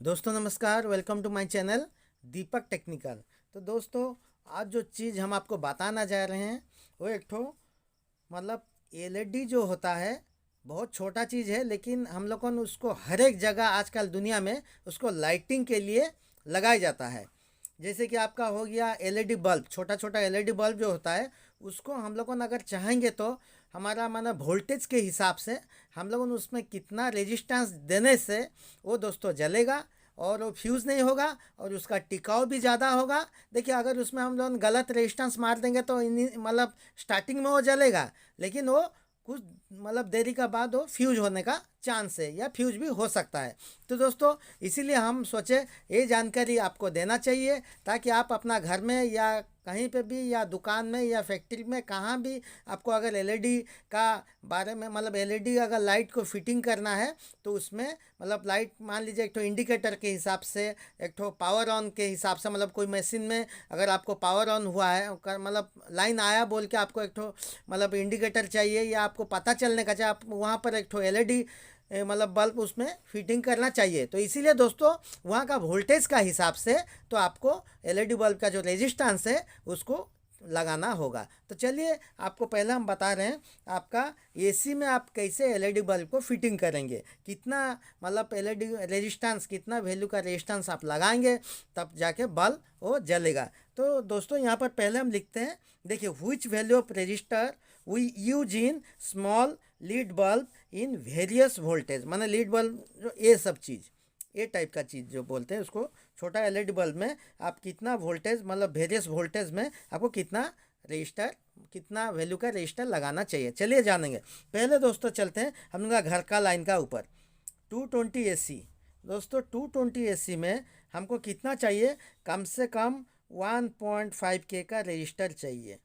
दोस्तों नमस्कार, welcome to my channel Deepak Technical. तो दोस्तों, आज जो चीज़ हम आपको बताना जा रहे हैं वो एक ठो मतलब एलईडी जो होता है, बहुत छोटा चीज़ है, लेकिन हम लोगों ने उसको हर एक जगह आजकल दुनिया में उसको लाइटिंग के लिए लगाया जाता है। जैसे कि आपका हो गया एलईडी बल्ब, छोटा छोटा एलईडी बल्ब जो होता है, उसको हम लोगों ने अगर चाहेंगे तो हमारा माना वोल्टेज के हिसाब से हम लोगों ने उसमें कितना रेजिस्टेंस देने से वो दोस्तों जलेगा और वो फ्यूज़ नहीं होगा और उसका टिकाऊ भी ज़्यादा होगा। देखिए, अगर उसमें हम लोग गलत रेजिस्टेंस मार देंगे तो मतलब स्टार्टिंग में वो जलेगा, लेकिन वो कुछ मतलब देरी का बाद वो फ्यूज होने का चांस है या फ्यूज भी हो सकता है। तो दोस्तों, इसीलिए हम सोचे ये जानकारी आपको देना चाहिए, ताकि आप अपना घर में या कहीं पे भी या दुकान में या फैक्ट्री में कहाँ भी आपको अगर एलईडी का बारे में मतलब एलईडी अगर लाइट को फिटिंग करना है तो उसमें मतलब लाइट मान लीजिए एक तो इंडिकेटर के हिसाब से, एक तो पावर ऑन के हिसाब से, मतलब कोई मशीन में अगर आपको पावर ऑन हुआ है मतलब लाइन आया बोल के आपको एक तो मतलब इंडिकेटर चाहिए या आपको पता चलने का चाहिए, आप वहाँ पर एक तो एलईडी मतलब बल्ब उसमें फिटिंग करना चाहिए। तो इसीलिए दोस्तों, वहाँ का वोल्टेज का हिसाब से तो आपको एलईडी बल्ब का जो रेजिस्टेंस है उसको लगाना होगा। तो चलिए, आपको पहले हम बता रहे हैं आपका एसी में आप कैसे एलईडी बल्ब को फिटिंग करेंगे, कितना मतलब एलईडी रेजिस्टेंस, कितना वैल्यू का रेजिस्टेंस आप लगाएंगे तब जाके बल्ब वो जलेगा। तो दोस्तों, यहाँ पर पहले हम लिखते हैं, देखिए, which value of register we use in small lead bulb in various voltage, माने लीड बल्ब जो ये सब चीज़, ये टाइप का चीज़ जो बोलते हैं उसको, छोटा एलईडी बल्ब में आप कितना वोल्टेज मतलब वेरियस वोल्टेज में आपको कितना रजिस्टर, कितना वैल्यू का रजिस्टर लगाना चाहिए। चलिए जानेंगे। पहले दोस्तों चलते हैं हम लोग का घर का लाइन का ऊपर 220 एसी। दोस्तों 220 एसी में हमको कितना चाहिए, कम से कम 1.5 के का रजिस्टर चाहिए।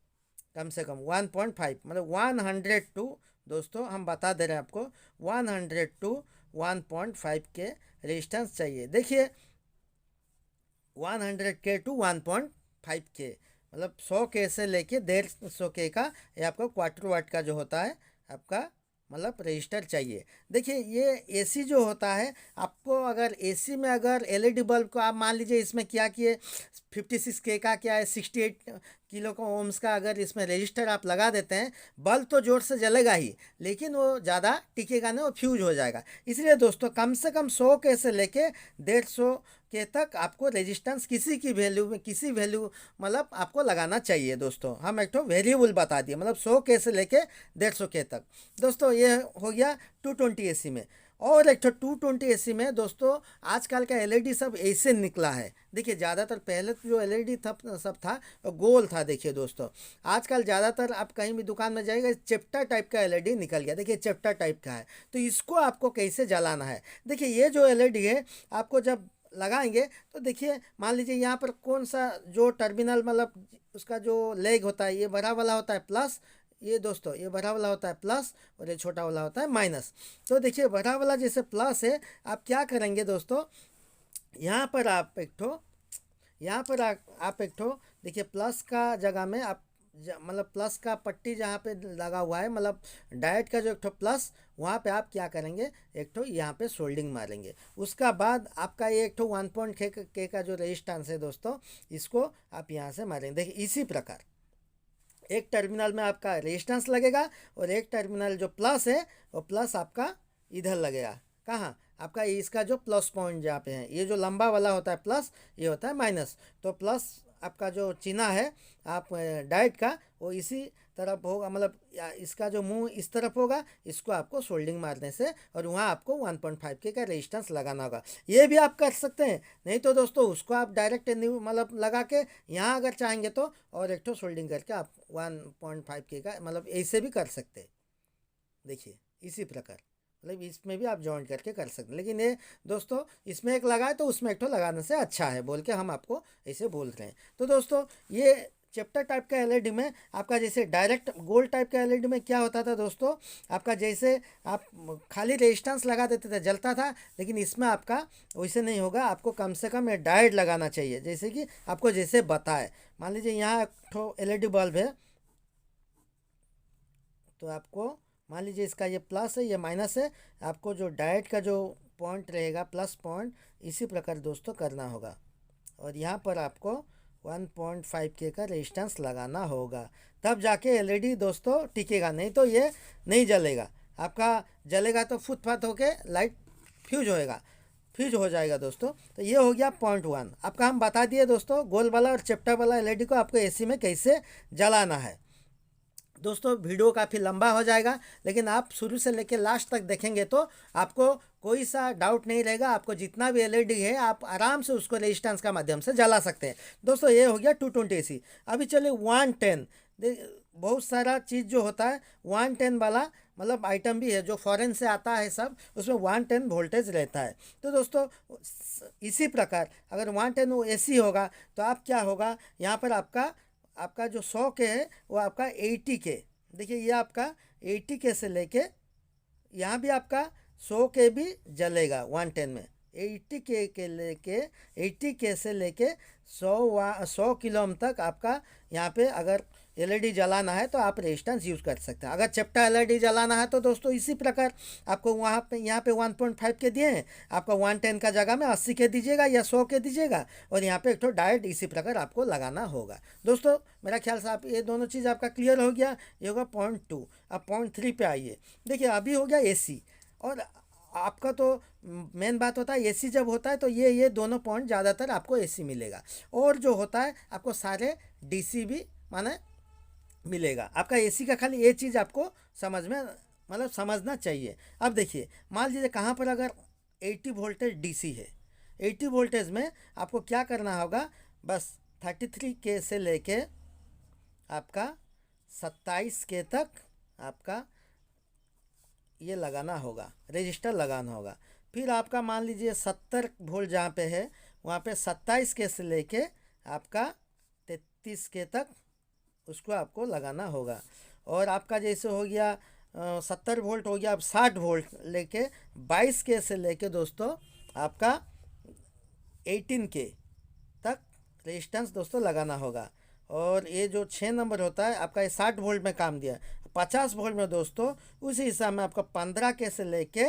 कम से कम 1.5 मतलब 100 टू, दोस्तों हम बता दे रहे हैं आपको, 100 टू 1.5 के रेजिस्टेंस चाहिए। देखिए, 100 के टू 1.5 के मतलब 100 के से लेके 150 के का ये आपको क्वार्टर वाट का जो होता है आपका मतलब रजिस्टर चाहिए। देखिए, ये एसी जो होता है, आपको अगर एसी में अगर एलईडी बल्ब को आप मान लीजिए इसमें क्या किए, 56 के का क्या है, 68 किलो का ओम्स का अगर इसमें रजिस्टर आप लगा देते हैं, बल्ब तो जोर से जलेगा ही, लेकिन वो ज़्यादा टिकेगा नहीं, वो फ्यूज हो जाएगा। इसलिए दोस्तों, कम से कम 100 के से लेके 150 के तक आपको रेजिस्टेंस किसी की वैल्यू में, किसी वैल्यू मतलब आपको लगाना चाहिए। दोस्तों, हम एक तो वेरिएबल बता दिए, मतलब 100 के से लेके 150 के तक। दोस्तों, ये हो गया 220 एसी में। और एक तो 220 एसी में दोस्तों, आजकल का एलईडी सब ऐसे निकला है। देखिए, ज़्यादातर पहले तो जो एलईडी था सब था वो गोल था। देखिए दोस्तों, आजकल ज़्यादातर आप कहीं भी दुकान में जाइएगा, चेप्टा टाइप का एलईडी निकल गया। देखिए, चेप्टा टाइप का है। तो इसको आपको कैसे जलाना है, देखिए, ये जो एलईडी है आपको जब लगाएंगे तो देखिए, मान लीजिए यहाँ पर कौन सा जो टर्मिनल मतलब उसका जो लेग होता है, ये बड़ा वाला होता है प्लस, ये दोस्तों ये बड़ा वाला होता है प्लस और ये छोटा वाला होता है माइनस। तो देखिए, बड़ा वाला जैसे प्लस है, आप क्या करेंगे दोस्तों, यहाँ पर आप एक ठो, यहाँ पर आप एक ठो देखिए, प्लस का जगह में आप मतलब प्लस का पट्टी जहाँ पे लगा हुआ है, मतलब डायट का जो एक ठो प्लस, वहाँ पे आप क्या करेंगे, एक ठो यहाँ पे सोल्डिंग मारेंगे। उसका बाद आपका ये एक ठो 1.5 के का जो रेजिस्टेंस है दोस्तों, इसको आप यहाँ से मारेंगे। देखिए, इसी प्रकार एक टर्मिनल में आपका रेजिस्टेंस लगेगा और एक टर्मिनल जो प्लस है वो प्लस आपका इधर लगेगा। कहाँ, आपका इसका जो प्लस पॉइंट जहाँ पे है, ये जो लंबा वाला होता है प्लस, ये होता है माइनस। तो प्लस आपका जो चिन्ह है आप डाइट का, वो इसी तरफ होगा, मतलब इसका जो मुंह इस तरफ होगा, इसको आपको सोल्डिंग मारने से और वहाँ आपको 1.5 के का रेजिस्टेंस लगाना होगा। ये भी आप कर सकते हैं, नहीं तो दोस्तों उसको आप डायरेक्ट मतलब लगा के यहाँ अगर चाहेंगे तो और एक तो सोल्डिंग करके आप 1.5 के का मतलब ऐसे भी कर सकते हैं। देखिए, इसी प्रकार मतलब इसमें भी आप जॉइन करके कर सकते हैं, लेकिन ये दोस्तों इसमें एक लगाए तो उसमें एक तो लगाने से अच्छा है बोल के हम आपको ऐसे बोल रहे हैं। तो दोस्तों, ये चैप्टर टाइप का एलईडी में आपका जैसे डायरेक्ट गोल टाइप का एलईडी में क्या होता था दोस्तों, आपका जैसे आप खाली रेजिस्टेंस लगा देते थे जलता था, लेकिन इसमें आपका वैसे नहीं होगा। आपको कम से कम ये डायोड लगाना चाहिए, जैसे कि आपको जैसे बताए। मान लीजिए यहाँ एक ठो एलईडी बल्ब है, तो आपको मान लीजिए इसका ये प्लस है, ये माइनस है, आपको जो डायोड का जो पॉइंट रहेगा प्लस पॉइंट, इसी प्रकार दोस्तों करना होगा। और यहाँ पर आपको 1.5K का रेजिस्टेंस लगाना होगा, तब जाके एलईडी दोस्तों टिकेगा, नहीं तो ये नहीं जलेगा। आपका जलेगा तो फुटपाथ होके लाइट फ्यूज हो जाएगा दोस्तों। तो ये हो गया पॉइंट 1 आपका। हम बता दिए दोस्तों गोल वाला और चैप्टर वाला एलईडी को आपको एसी में कैसे जलाना है। दोस्तों वीडियो काफ़ी लंबा हो जाएगा, लेकिन आप शुरू से लेकर लास्ट तक देखेंगे तो आपको कोई सा डाउट नहीं रहेगा। आपको जितना भी एलईडी है आप आराम से उसको रेजिस्टेंस का माध्यम से जला सकते हैं। दोस्तों ये हो गया 220 एसी। अभी चलिए 110। बहुत सारा चीज़ जो होता है 110 वाला मतलब आइटम भी है जो फॉरेन से आता है सब, उसमें 110 वोल्टेज रहता है। तो दोस्तों इसी प्रकार अगर 110 एसी होगा तो आप क्या होगा, यहाँ पर आपका जो 100K है वो आपका 80K। देखिए ये आपका 80K से लेके यहाँ भी आपका 100K भी जलेगा 110 में। 80K से लेके 100 किलो ओम तक आपका यहाँ पे अगर एलईडी जलाना है तो आप रेजिस्टेंस यूज़ कर सकते हैं। अगर चैप्टर एलईडी जलाना है तो दोस्तों इसी प्रकार आपको वहाँ पे यहाँ पे 1.5K दिए हैं, आपका 110 का जगह में 80K दीजिएगा या 100K दीजिएगा, और यहाँ पे एक तो डायरेक्ट इसी प्रकार आपको लगाना होगा। दोस्तों मेरा ख्याल से आप ये दोनों चीज़ आपका क्लियर हो गया। ये होगा पॉइंट 2। अब पॉइंट 3 पे आइए। देखिए अभी हो गया एसी, और आपका तो मेन बात होता है एसी जब होता है तो ये दोनों पॉइंट ज़्यादातर आपको एसी मिलेगा, और जो होता है आपको सारे डीसी भी माने मिलेगा। आपका एसी का खाली ये चीज़ आपको समझना चाहिए। अब देखिए मान लीजिए कहाँ पर अगर 80 वोल्टेज डीसी है, 80 वोल्टेज में आपको क्या करना होगा, बस 33K से लेके आपका 27K तक आपका ये लगाना होगा, रजिस्टर लगाना होगा। फिर आपका मान लीजिए 70 वोल्ट जहाँ पे है वहाँ पे 27K से लेके आपका 33K तक उसको आपको लगाना होगा। और आपका जैसे हो गया 70 वोल्ट हो गया, अब 60 वोल्ट लेके 22K से लेके दोस्तों आपका 18K तक रेजिस्टेंस दोस्तों लगाना होगा। और ये जो 6 नंबर होता है आपका, ये 60 वोल्ट में काम दिया। 50 वोल्ट में दोस्तों उसी हिसाब में आपका 15K से लेके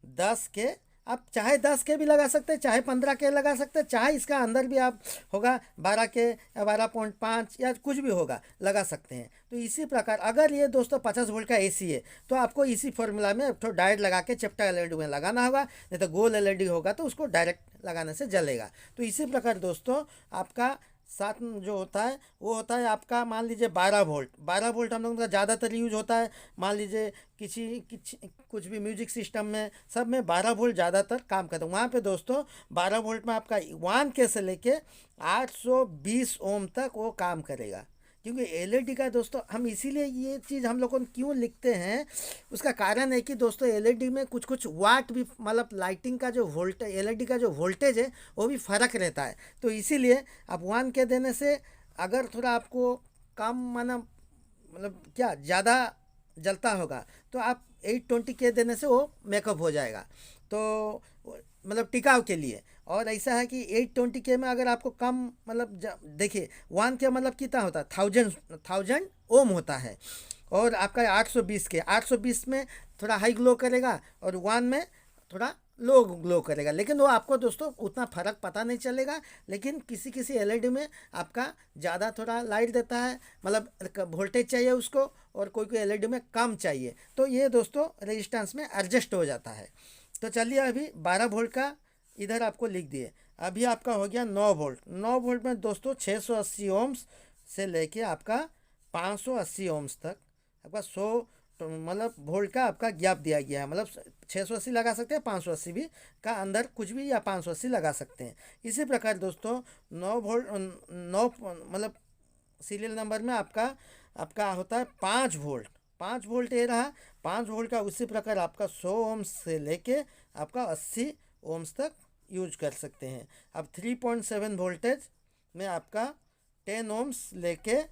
10K, आप चाहे 10K भी लगा सकते हैं, चाहे 15K लगा सकते हैं, चाहे इसका अंदर भी आप होगा 12K या 12.5 या कुछ भी होगा लगा सकते हैं। तो इसी प्रकार अगर ये दोस्तों 50 वोल्ट का एसी है तो आपको इसी फॉर्मूला में तो डायरेक्ट लगा के चैप्टर एलईडी में लगाना होगा, नहीं तो गोल एलईडी होगा तो उसको डायरेक्ट लगाने से जलेगा। तो इसी प्रकार दोस्तों आपका साथ जो होता है वो होता है आपका मान लीजिए 12 वोल्ट हम लोगों का ज़्यादातर यूज होता है। मान लीजिए कुछ भी म्यूजिक सिस्टम में सब में 12 वोल्ट ज़्यादातर काम करता है। वहाँ पे दोस्तों 12 वोल्ट में आपका 1K से लेके 820 ओम तक वो काम करेगा। क्योंकि एलईडी का दोस्तों हम इसीलिए ये चीज़ हम लोगों को क्यों लिखते हैं, उसका कारण है कि दोस्तों एलईडी में कुछ वाट भी मतलब लाइटिंग का जो वोल्टेज, एलईडी का जो वोल्टेज है वो भी फ़र्क रहता है। तो इसीलिए आप 1K देने से अगर थोड़ा आपको कम मतलब क्या ज़्यादा जलता होगा तो आप 820K देने से वो मेकअप हो जाएगा, तो मतलब टिकाव के लिए। और ऐसा है कि 820K में अगर आपको कम मतलब देखिए 1K मतलब कितना होता है 1000 ओम होता है, और आपका 820 में थोड़ा हाई ग्लो करेगा और 1 में थोड़ा लो ग्लो करेगा। लेकिन वो आपको दोस्तों उतना फ़र्क पता नहीं चलेगा, लेकिन किसी एलईडी में आपका ज़्यादा थोड़ा लाइट देता है, मतलब वोल्टेज चाहिए उसको, और कोई एलईडी में कम चाहिए, तो ये दोस्तों रेजिस्टेंस में एडजस्ट हो जाता है। तो चलिए अभी 12 वोल्ट का इधर आपको लिख दिए। अभी आपका हो गया 9 वोल्ट में दोस्तों 680 ओम्स से लेके आपका 580 ओम्स तक आपका 100 मतलब वोल्ट का आपका गैप दिया गया है। मतलब 680 लगा सकते हैं, 580 भी का अंदर कुछ भी या 580 लगा सकते हैं। इसी प्रकार दोस्तों 9 मतलब सीरियल नंबर में आपका होता है 5 वोल्ट ये रहा 5 वोल्ट का। उसी प्रकार आपका 100 ओम्स से लेके आपका 80 ओम्स तक यूज कर सकते हैं। अब 3.7 वोल्टेज में आपका 10 ओम्स लेके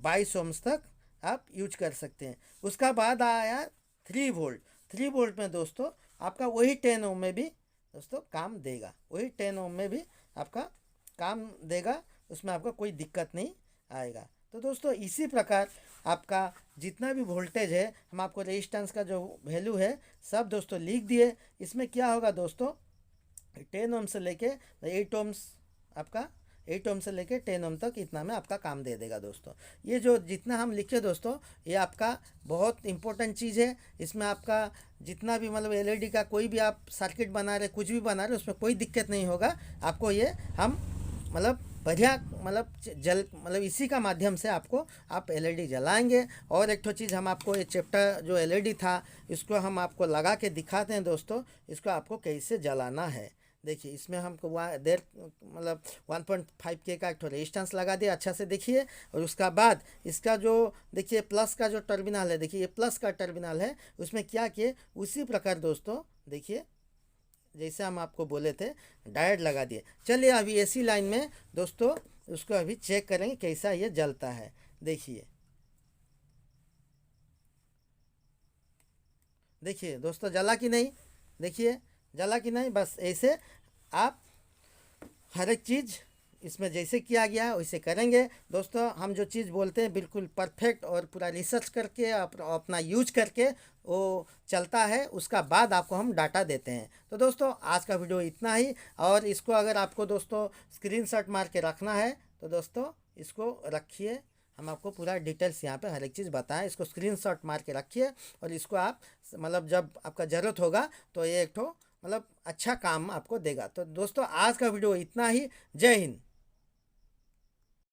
22 ओम्स तक आप यूज कर सकते हैं। उसका बाद आया 3 वोल्ट में दोस्तों आपका वही 10 ओम में भी दोस्तों काम देगा, वही 10 ओम में भी आपका काम देगा, उसमें आपका कोई दिक्कत नहीं आएगा। तो दोस्तों इसी प्रकार आपका जितना भी वोल्टेज है हम आपको रेजिस्टेंस का जो वैल्यू है सब दोस्तों लिख दिए। इसमें क्या होगा दोस्तों 10 ओम से लेके 8 ओम्स आपका 8 ओम से लेके 10 ओम तक इतना में आपका काम दे देगा दोस्तों। ये जो जितना हम लिखे दोस्तों, ये आपका बहुत इंपॉर्टेंट चीज़ है। इसमें आपका जितना भी मतलब एलईडी का कोई भी आप सर्किट बना रहे, कुछ भी बना रहे, उसमें कोई दिक्कत नहीं होगा आपको। ये हम मतलब बढ़िया मतलब जल मतलब इसी का माध्यम से आपको आप एलईडी जलाएंगे। और एक तो चीज़ हम आपको ये चैप्टर जो एलईडी था, इसको हम आपको लगा के दिखाते हैं दोस्तों, इसको आपको कैसे जलाना है। देखिए इसमें हमको देर मतलब 1.5K का एक तो रेजिस्टेंस लगा दिया, अच्छा से देखिए। और उसका बाद इसका जो देखिए प्लस का जो टर्मिनल है, देखिए ये प्लस का टर्मिनल है, उसमें क्या किए उसी प्रकार दोस्तों देखिए जैसे हम आपको बोले थे डायोड लगा दिए। चलिए अभी एसी लाइन में दोस्तों उसको अभी चेक करेंगे कैसा ये जलता है। देखिए देखिए दोस्तों जला कि नहीं, देखिए जला कि नहीं। बस ऐसे आप हर एक चीज़ इसमें जैसे किया गया है वैसे करेंगे दोस्तों। हम जो चीज़ बोलते हैं बिल्कुल परफेक्ट और पूरा रिसर्च करके अपना यूज करके वो चलता है, उसका बाद आपको हम डाटा देते हैं। तो दोस्तों आज का वीडियो इतना ही। और इसको अगर आपको दोस्तों स्क्रीनशॉट मार के रखना है तो दोस्तों इसको रखिए, हम आपको पूरा डिटेल्स यहाँ पे हर एक चीज़ बताएं। इसको स्क्रीनशॉट मार के रखिए और इसको आप मतलब जब आपका ज़रूरत होगा तो ये एक ठो मतलब अच्छा काम आपको देगा। तो दोस्तों आज का वीडियो इतना ही। जय हिंद।